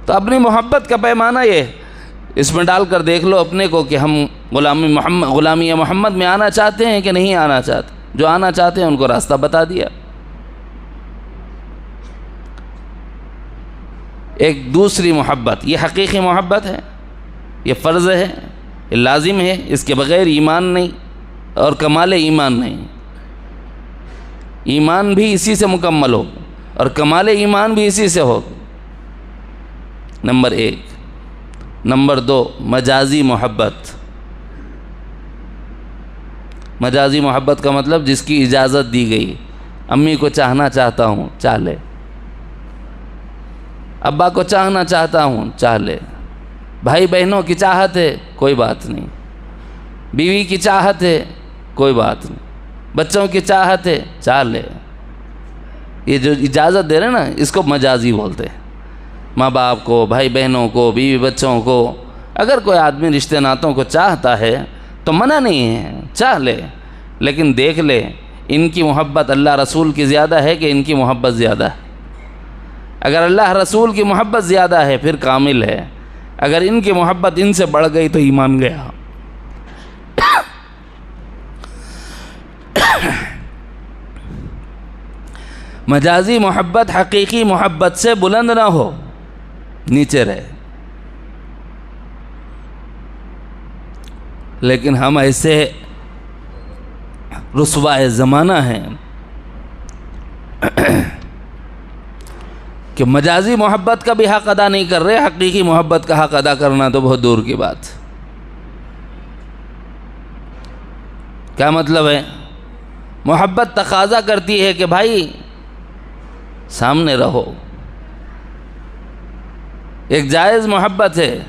تو اپنی محبت کا پیمانہ یہ اس میں ڈال کر دیکھ لو اپنے کو کہ ہم غلامی محمد میں آنا چاہتے ہیں کہ نہیں آنا چاہتے. جو آنا چاہتے ہیں ان کو راستہ بتا دیا. ایک دوسری محبت، یہ حقیقی محبت ہے، یہ فرض ہے، یہ لازم ہے. اس کے بغیر ایمان نہیں اور کمال ایمان نہیں. ایمان بھی اسی سے مکمل ہو اور کمال ایمان بھی اسی سے ہو. نمبر ایک. نمبر دو، مجازی محبت. مجازی محبت کا مطلب جس کی اجازت دی گئی. امی کو چاہنا چاہتا ہوں، چاہ لے. ابا کو چاہنا چاہتا ہوں، چاہ لے. بھائی بہنوں کی چاہت ہے، کوئی بات نہیں. بیوی کی چاہت ہے، کوئی بات نہیں. بچوں کی چاہت ہے، چاہ لے. یہ جو اجازت دے رہے نا اس کو مجازی بولتے ہیں. ماں باپ کو، بھائی بہنوں کو، بیوی بچوں کو اگر کوئی آدمی رشتے ناتوں کو چاہتا ہے تو منع نہیں ہے، چاہ لے. لیکن دیکھ لے ان کی محبت اللہ رسول کی زیادہ ہے کہ ان کی محبت زیادہ ہے. اگر اللہ رسول کی محبت زیادہ ہے پھر کامل ہے. اگر ان کی محبت ان سے بڑھ گئی تو ایمان گیا. مجازی محبت حقیقی محبت سے بلند نہ ہو، نیچے رہے. لیکن ہم ایسے رسوائے زمانہ ہیں کہ مجازی محبت کا بھی حق ادا نہیں کر رہے، حقیقی محبت کا حق ادا کرنا تو بہت دور کی بات۔ کیا مطلب ہے؟ محبت تقاضا کرتی ہے کہ بھائی سامنے رہو، ایک جائز محبت ہے،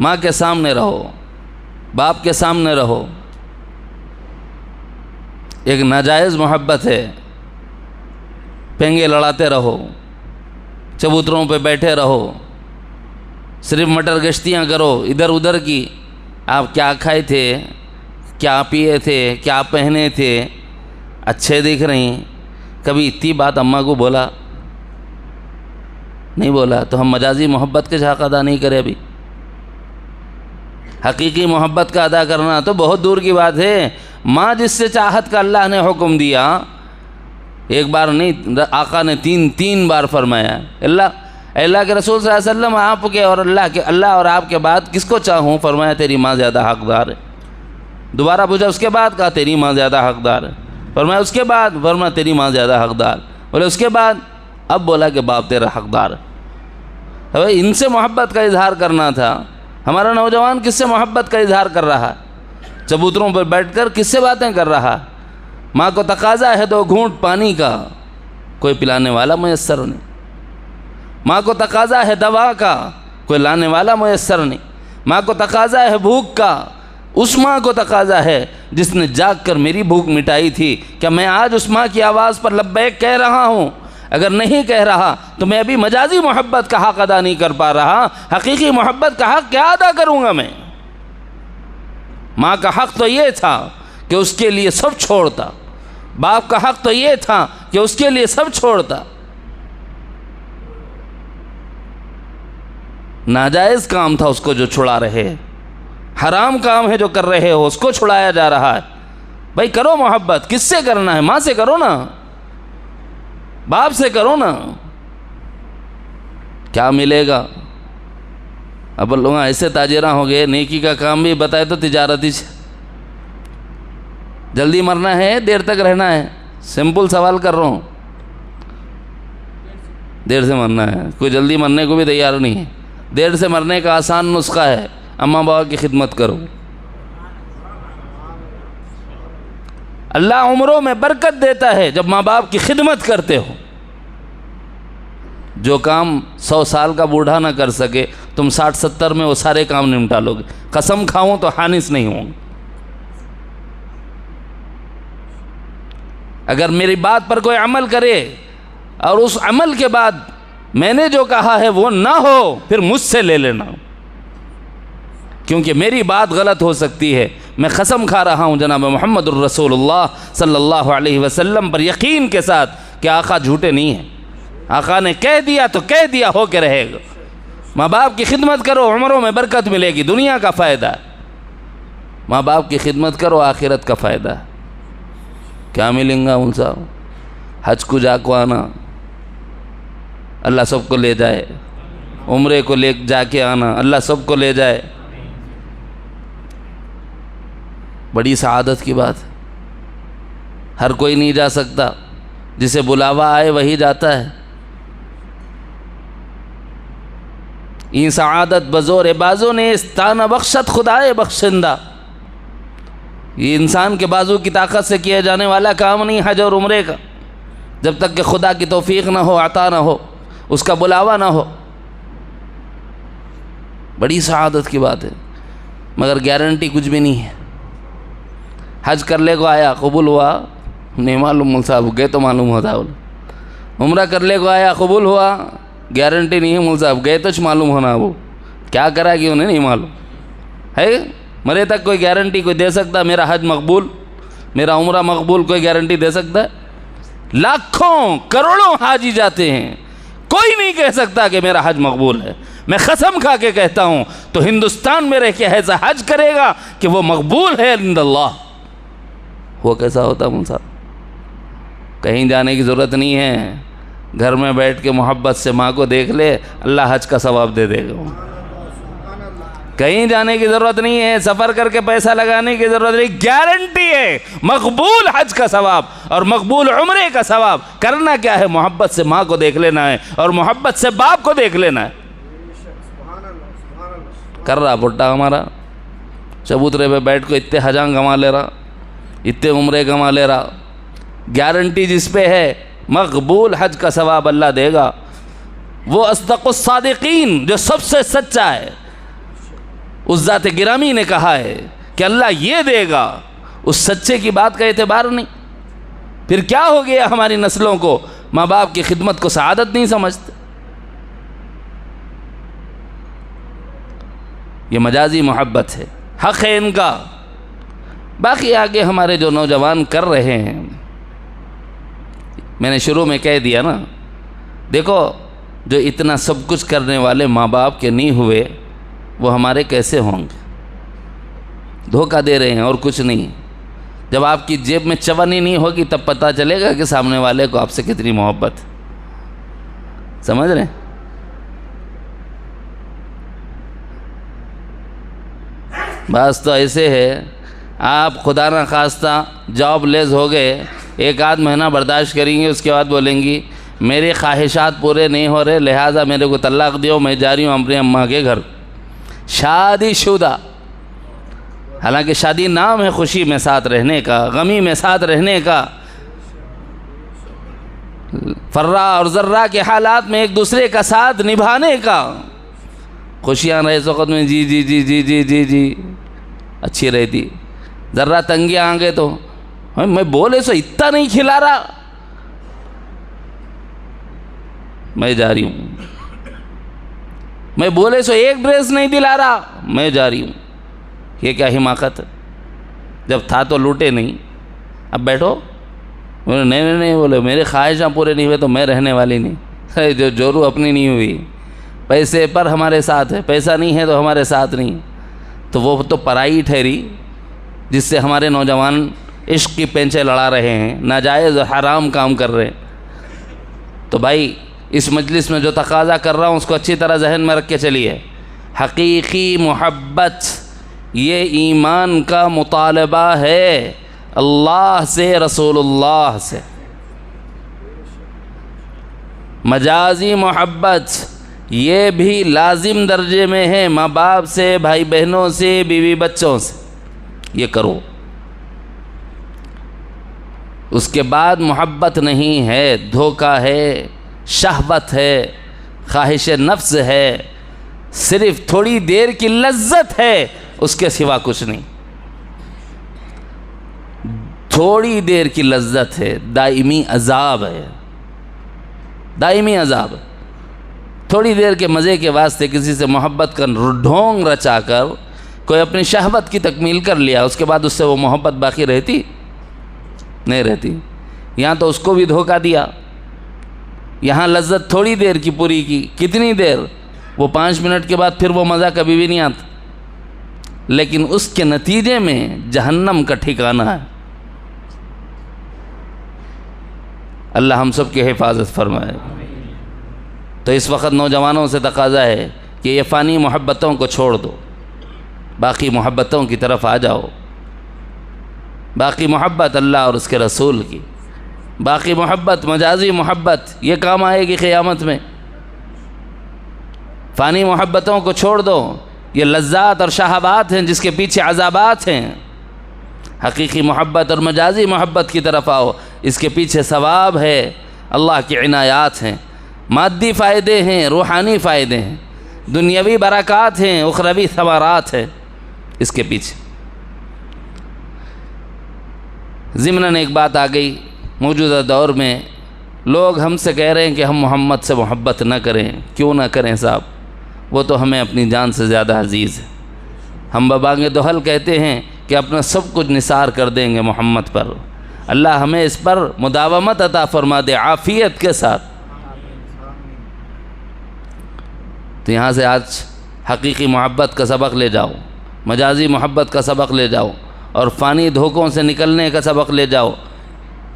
ماں کے سامنے رہو، باپ کے سامنے رہو۔ ایک ناجائز محبت ہے، پینگے لڑاتے رہو، چبوتروں پہ بیٹھے رہو، صرف مٹر گشتیاں کرو ادھر ادھر کی۔ آپ کیا کھائے تھے، کیا پیے تھے، کیا پہنے تھے، اچھے دکھ رہی، کبھی اتنی بات اماں کو بولا نہیں بولا؟ تو ہم مجازی محبت کے حق ادا نہیں کرے ابھی۔ حقیقی محبت کا ادا کرنا تو بہت دور کی بات ہے۔ ماں جس سے چاہت کا اللہ نے حکم دیا، ایک بار نہیں، آقا نے تین بار فرمایا، اللہ کے رسول صلی اللہ علیہ وسلم آپ کے اور اللہ اور آپ کے بعد کس کو چاہوں؟ فرمایا تیری ماں زیادہ حقدار ہے۔ دوبارہ پوچھا اس کے بعد، کہا تیری ماں زیادہ حقدار ہے۔ فرمایا اس کے بعد، فرمایا تیری ماں زیادہ حقدار۔ بولے اس کے بعد، اب بولا کہ باپ تیرا حقدار ہے۔ ان سے محبت کا اظہار کرنا تھا۔ ہمارا نوجوان کس سے محبت کا اظہار کر رہا؟ چبوتروں پر بیٹھ کر کس سے باتیں کر رہا؟ ماں کو تقاضا ہے 2 گھونٹ پانی کا، کوئی پلانے والا میسر نہیں۔ ماں کو تقاضا ہے دوا کا، کوئی لانے والا میسر نہیں۔ ماں کو تقاضا ہے بھوک کا، اس ماں کو تقاضا ہے جس نے جاگ کر میری بھوک مٹائی تھی۔ کیا میں آج اس ماں کی آواز پر لبیک کہہ رہا ہوں؟ اگر نہیں کہہ رہا تو میں ابھی مجازی محبت کا حق ادا نہیں کر پا رہا، حقیقی محبت کا حق کیا ادا کروں گا میں؟ ماں کا حق تو یہ تھا کہ اس کے لیے سب چھوڑتا، باپ کا حق تو یہ تھا کہ اس کے لیے سب چھوڑتا۔ ناجائز کام تھا اس کو جو چھڑا رہے، حرام کام ہے جو کر رہے ہو، اس کو چھڑایا جا رہا ہے۔ بھائی کرو محبت، کس سے کرنا ہے؟ ماں سے کرو نا، باپ سے کرو نا۔ کیا ملے گا؟ اب لوگ ایسے تاجراں ہو گئے، نیکی کا کام بھی بتائے تو تجارتی سے۔ جلدی مرنا ہے، دیر تک رہنا ہے؟ سمپل سوال کر رہا ہوں۔ دیر سے مرنا ہے، کوئی جلدی مرنے کو بھی تیار نہیں ہے۔ دیر سے مرنے کا آسان نسخہ ہے، اماں بابا کی خدمت کرو۔ اللہ عمروں میں برکت دیتا ہے جب ماں باپ کی خدمت کرتے ہو۔ جو کام 100 سال کا بوڑھا نہ کر سکے، تم 60-70 میں وہ سارے کام نمٹا لو گے۔ قسم کھاؤں تو حانس نہیں ہوں۔ اگر میری بات پر کوئی عمل کرے اور اس عمل کے بعد میں نے جو کہا ہے وہ نہ ہو، پھر مجھ سے لے لینا، کیونکہ میری بات غلط ہو سکتی ہے۔ میں قسم کھا رہا ہوں جناب محمد الرسول اللہ صلی اللہ علیہ وسلم پر یقین کے ساتھ کہ آقا جھوٹے نہیں ہیں۔ آقا نے کہہ دیا تو کہہ دیا، ہو کے رہے گا۔ ماں باپ کی خدمت کرو، عمروں میں برکت ملے گی، دنیا کا فائدہ۔ ماں باپ کی خدمت کرو، آخرت کا فائدہ۔ کیا ملیں گا ان صاحب؟ حج کو جا کو آنا، اللہ سب کو لے جائے۔ عمرے کو لے جا کے آنا، اللہ سب کو لے جائے۔ بڑی سعادت کی بات ہے۔ ہر کوئی نہیں جا سکتا، جسے بلاوا آئے وہی جاتا ہے۔ این سعادت بزور بازو نے استانہ بخشت خدائے بخشندہ۔ یہ انسان کے بازو کی طاقت سے کیا جانے والا کام نہیں حج اور عمرے کا، جب تک کہ خدا کی توفیق نہ ہو، عطا نہ ہو، اس کا بلاوا نہ ہو۔ بڑی سعادت کی بات ہے، مگر گارنٹی کچھ بھی نہیں ہے۔ حج کر لے کو آیا، قبول ہوا نہیں معلوم، مول صاحب گئے تو معلوم ہوتا۔ عمرہ کر لے کو آیا، قبول ہوا، گارنٹی نہیں ہے مول صاحب، گئے تو معلوم ہونا۔ وہ کیا کرا کہ انہیں نہیں معلوم ہے۔ مرے تک کوئی گارنٹی کوئی دے سکتا میرا حج مقبول، میرا عمرہ مقبول؟ کوئی گارنٹی دے سکتا ہے؟ لاکھوں کروڑوں حاجی جاتے ہیں، کوئی نہیں کہہ سکتا کہ میرا حج مقبول ہے۔ میں قسم کھا کے کہتا ہوں، تو ہندوستان میں رہ کے ایسا حج کرے گا کہ وہ مقبول ہے عند اللہ۔ وہ کیسا ہوتا مول صاحب؟ کہیں جانے کی ضرورت نہیں ہے، گھر میں بیٹھ کے محبت سے ماں کو دیکھ لے، اللہ حج کا ثواب دے دے گا۔ کہیں جانے کی ضرورت نہیں ہے، سفر کر کے پیسہ لگانے کی ضرورت نہیں، گارنٹی ہے مقبول حج کا ثواب اور مقبول عمرے کا ثواب۔ کرنا کیا ہے؟ محبت سے ماں کو دیکھ لینا ہے اور محبت سے باپ کو دیکھ لینا ہے۔ کر رہا بٹا ہمارا چبوترے پہ بیٹھ کو اتنے حجاں کما لے رہا، اتنے عمرے کما لے رہا، گارنٹی جس پہ ہے مقبول حج کا ثواب اللہ دے گا۔ وہ اصدق الصادقین جو سب سے سچا ہے، اس ذات گرامی نے کہا ہے کہ اللہ یہ دے گا، اس سچے کی بات کا اعتبار نہیں۔ پھر کیا ہو گیا ہماری نسلوں کو؟ ماں باپ کی خدمت کو سعادت نہیں سمجھتے۔ یہ مجازی محبت ہے، حق ہے ان کا۔ باقی آگے ہمارے جو نوجوان کر رہے ہیں، میں نے شروع میں کہہ دیا نا، دیکھو جو اتنا سب کچھ کرنے والے ماں باپ کے نہیں ہوئے وہ ہمارے کیسے ہوں گے؟ دھوکہ دے رہے ہیں اور کچھ نہیں۔ جب آپ کی جیب میں چونی نہیں ہوگی تب پتہ چلے گا کہ سامنے والے کو آپ سے کتنی محبت، سمجھ رہے ہیں؟ بس تو ایسے ہے، آپ خدا نہ خواستہ جاب لیس ہو گئے، ایک آدھ مہینہ برداشت کریں گے، اس کے بعد بولیں گی میری خواہشات پورے نہیں ہو رہے لہٰذا میرے کو طلاق دیو، میں جا رہی ہوں اپنی اماں کے گھر۔ شادی شدہ، حالانکہ شادی نام ہے خوشی میں ساتھ رہنے کا، غمی میں ساتھ رہنے کا، فرہ اور ذرہ کے حالات میں ایک دوسرے کا ساتھ نبھانے کا۔ خوشیاں رہے اس وقت میں جی جی جی جی جی جی جی اچھی رہتی، ذرہ تنگیاں آ گئے تو میں بولے سو اتنا نہیں کھلا رہا، میں جا رہی ہوں، میں بولے سو ایک ڈریس نہیں دلا رہا، میں جا رہی ہوں۔ یہ کیا حماقت ہے؟ جب تھا تو لوٹے نہیں، اب بیٹھو۔ نہیں نہیں نہیں بولے میرے خواہشاں پورے نہیں ہوئے تو میں رہنے والی نہیں۔ جو جورو اپنی نہیں ہوئی، پیسے پر ہمارے ساتھ ہے، پیسہ نہیں ہے تو ہمارے ساتھ نہیں، تو وہ تو پرائی ٹھہری جس سے ہمارے نوجوان عشق کی پینچیں لڑا رہے ہیں، ناجائز و حرام کام کر رہے ہیں۔ تو بھائی اس مجلس میں جو تقاضا کر رہا ہوں اس کو اچھی طرح ذہن میں رکھ کے چلیے۔ حقیقی محبت یہ ایمان کا مطالبہ ہے اللہ سے، رسول اللہ سے۔ مجازی محبت یہ بھی لازم درجے میں ہے، ماں باپ سے، بھائی بہنوں سے، بیوی بچوں سے، یہ کرو۔ اس کے بعد محبت نہیں ہے، دھوکہ ہے، شہوت ہے، خواہش نفس ہے، صرف تھوڑی دیر کی لذت ہے، اس کے سوا کچھ نہیں۔ تھوڑی دیر کی لذت ہے، دائمی عذاب ہے، دائمی عذاب ہے۔ تھوڑی دیر کے مزے کے واسطے کسی سے محبت کا ڈھونگ رچا کر کوئی اپنی شہوت کی تکمیل کر لیا، اس کے بعد اس سے وہ محبت باقی رہتی نہیں رہتی۔ یہاں تو اس کو بھی دھوکہ دیا، یہاں لذت تھوڑی دیر کی پوری کی، کتنی دیر؟ وہ 5 منٹ کے بعد پھر وہ مزہ کبھی بھی نہیں آتا، لیکن اس کے نتیجے میں جہنم کا ٹھکانہ ہے۔ اللہ ہم سب کی حفاظت فرمائے۔ تو اس وقت نوجوانوں سے تقاضا ہے کہ یہ فانی محبتوں کو چھوڑ دو، باقی محبتوں کی طرف آ جاؤ۔ باقی محبت اللہ اور اس کے رسول کی، باقی محبت مجازی محبت یہ کام آئے گی قیامت میں۔ فانی محبتوں کو چھوڑ دو، یہ لذات اور شہوات ہیں جس کے پیچھے عذابات ہیں۔ حقیقی محبت اور مجازی محبت کی طرف آؤ، اس کے پیچھے ثواب ہے، اللہ کی عنایات ہیں، مادی فائدے ہیں، روحانی فائدے ہیں، دنیاوی برکات ہیں، اخروی ثمرات ہیں اس کے پیچھے۔ ضمناً ایک بات آ گئی، موجودہ دور میں لوگ ہم سے کہہ رہے ہیں کہ ہم محمد سے محبت نہ کریں۔ کیوں نہ کریں صاحب؟ وہ تو ہمیں اپنی جان سے زیادہ عزیز ہے۔ ہم ببانگ دہل کہتے ہیں کہ اپنا سب کچھ نثار کر دیں گے محمد پر۔ اللہ ہمیں اس پر مداومت عطا فرما دے عافیت کے ساتھ۔ تو یہاں سے آج حقیقی محبت کا سبق لے جاؤ، مجازی محبت کا سبق لے جاؤ، اور فانی دھوکوں سے نکلنے کا سبق لے جاؤ۔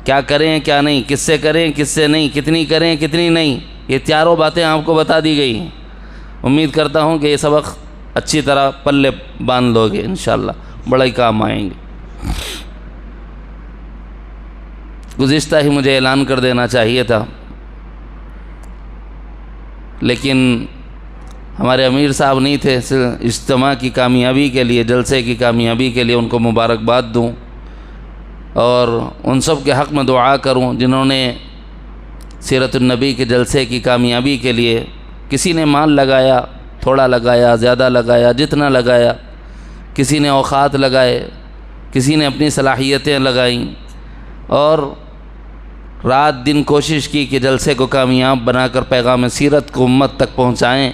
کیا کریں کیا نہیں، کس سے کریں کس سے نہیں، کتنی کریں کتنی نہیں، یہ چاروں باتیں آپ کو بتا دی گئی ہیں۔ امید کرتا ہوں کہ یہ سبق اچھی طرح پلے باندھ لو گے انشاءاللہ، بڑا ہی کام آئیں گے۔ گزشتہ ہی مجھے اعلان کر دینا چاہیے تھا، لیکن ہمارے امیر صاحب نہیں تھے۔ اجتماع کی کامیابی کے لیے، جلسے کی کامیابی کے لیے ان کو مبارکباد دوں اور ان سب کے حق میں دعا کروں جنہوں نے سیرت النبی کے جلسے کی کامیابی کے لیے، کسی نے مال لگایا، تھوڑا لگایا، زیادہ لگایا، جتنا لگایا، کسی نے اوقات لگائے، کسی نے اپنی صلاحیتیں لگائیں اور رات دن کوشش کی کہ جلسے کو کامیاب بنا کر پیغام سیرت کو امت تک پہنچائیں۔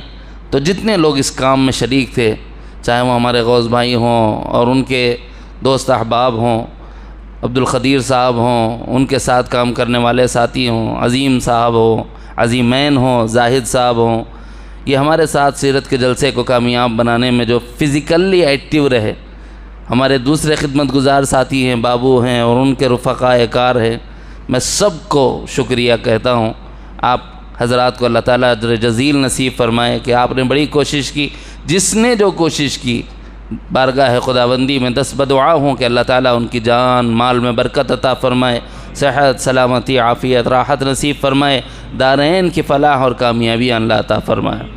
تو جتنے لوگ اس کام میں شریک تھے، چاہے وہ ہمارے غوث بھائی ہوں اور ان کے دوست احباب ہوں، عبد القدیر صاحب ہوں، ان کے ساتھ کام کرنے والے ساتھی ہوں، عظیم صاحب ہوں، عظیمین ہوں، زاہد صاحب ہوں، یہ ہمارے ساتھ سیرت کے جلسے کو کامیاب بنانے میں جو فزیکلی ایکٹیو رہے، ہمارے دوسرے خدمت گزار ساتھی ہیں، بابو ہیں اور ان کے رفقائے کار ہیں، میں سب کو شکریہ کہتا ہوں۔ آپ حضرات کو اللہ تعالیٰ اجر جزیل نصیب فرمائے کہ آپ نے بڑی کوشش کی۔ جس نے جو کوشش کی، بارگاہ خداوندی میں دست بدعا ہوں کہ اللہ تعالیٰ ان کی جان مال میں برکت عطا فرمائے، صحت سلامتی عافیت راحت نصیب فرمائے، دارین کی فلاح اور کامیابی اللہ عطا فرمائے۔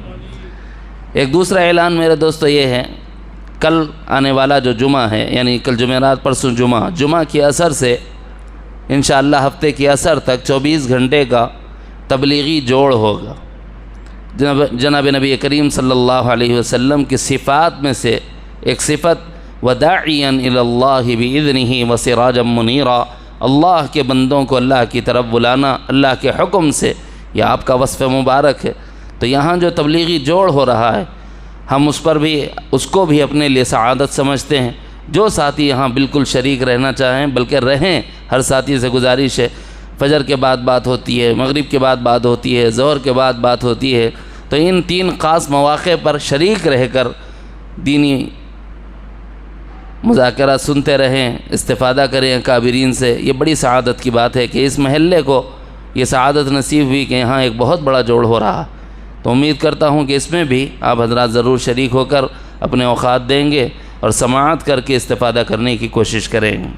ایک دوسرا اعلان میرے دوستو یہ ہے، کل آنے والا جو جمعہ ہے، یعنی کل جمعرات پرسوں جمعہ کی اثر سے انشاءاللہ ہفتے کی اثر تک 24 گھنٹے کا تبلیغی جوڑ ہوگا۔ جناب نبی کریم صلی اللہ علیہ وسلم کی صفات میں سے ایک صفت وَدَاعِيًا إِلَى اللَّهِ بِإِذْنِهِ وَسِرَاجًا مُنِيرًا، اللہ کے بندوں کو اللہ کی طرف بلانا اللہ کے حکم سے، یہ آپ کا وصف مبارک ہے۔ تو یہاں جو تبلیغی جوڑ ہو رہا ہے، ہم اس کو بھی اپنے لیے سعادت سمجھتے ہیں۔ جو ساتھی یہاں بالکل شریک رہنا چاہیں بلکہ رہیں، ہر ساتھی سے گزارش ہے، فجر کے بعد بات ہوتی ہے، مغرب کے بعد بات ہوتی ہے، ظہر کے بعد بات ہوتی ہے، تو ان 3 خاص مواقع پر شریک رہ کر دینی مذاکرہ سنتے رہیں، استفادہ کریں کابرین سے۔ یہ بڑی سعادت کی بات ہے کہ اس محلے کو یہ سعادت نصیب ہوئی کہ یہاں ایک بہت بڑا جوڑ ہو رہا۔ تو امید کرتا ہوں کہ اس میں بھی آپ حضرات ضرور شریک ہو کر اپنے اوقات دیں گے اور سماعت کر کے استفادہ کرنے کی کوشش کریں گے۔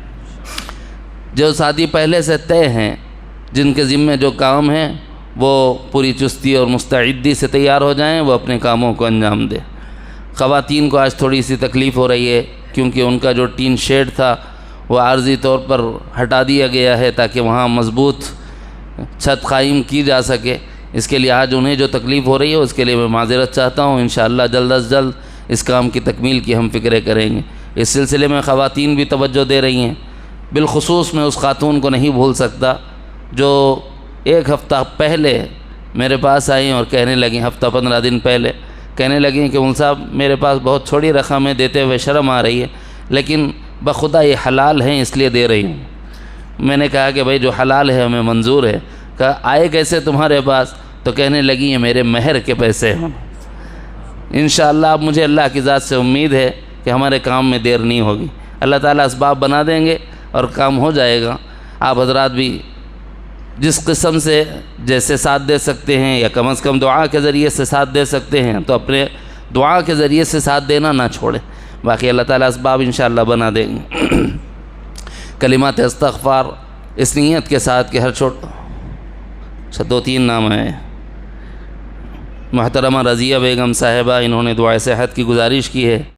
جو ساتھی پہلے سے طے ہیں، جن کے ذمے جو کام ہیں، وہ پوری چستی اور مستعدی سے تیار ہو جائیں، وہ اپنے کاموں کو انجام دیں۔ خواتین کو آج تھوڑی سی تکلیف ہو رہی ہے کیونکہ ان کا جو ٹین شیڈ تھا وہ عارضی طور پر ہٹا دیا گیا ہے تاکہ وہاں مضبوط چھت قائم کی جا سکے۔ اس کے لیے آج انہیں جو تکلیف ہو رہی ہے اس کے لیے میں معذرت چاہتا ہوں۔ انشاءاللہ جلد از جلد اس کام کی تکمیل کی ہم فکریں کریں گے۔ اس سلسلے میں خواتین بھی توجہ دے رہی ہیں، بالخصوص میں اس خاتون کو نہیں بھول سکتا جو 1 ہفتہ پہلے میرے پاس آئیں اور کہنے لگیں، ہفتہ 15 دن پہلے کہنے لگیں کہ مول صاحب میرے پاس بہت چھوڑی رقم ہے، دیتے ہوئے شرم آ رہی ہے، لیکن بخدا یہ حلال ہیں اس لیے دے رہی ہوں۔ میں نے کہا کہ بھائی جو حلال ہے ہمیں منظور ہے۔ کہا آئے کیسے تمہارے پاس؟ تو کہنے لگی یہ میرے مہر کے پیسے ہیں۔ انشاءاللہ اب مجھے اللہ کی ذات سے امید ہے کہ ہمارے کام میں دیر نہیں ہوگی، اللہ تعالیٰ اسباب بنا دیں گے اور کام ہو جائے گا۔ آپ حضرات بھی جس قسم سے جیسے ساتھ دے سکتے ہیں یا کم از کم دعا کے ذریعے سے ساتھ دے سکتے ہیں تو اپنے دعا کے ذریعے سے ساتھ دینا نہ چھوڑیں، باقی اللہ تعالیٰ اسباب انشاءاللہ بنا دیں گے۔ کلمات استغفار اس نیت کے ساتھ کہ ہر 2-3 نام ہیں۔ محترمہ رضیہ بیگم صاحبہ، انہوں نے دعائے صحت کی گزارش کی ہے۔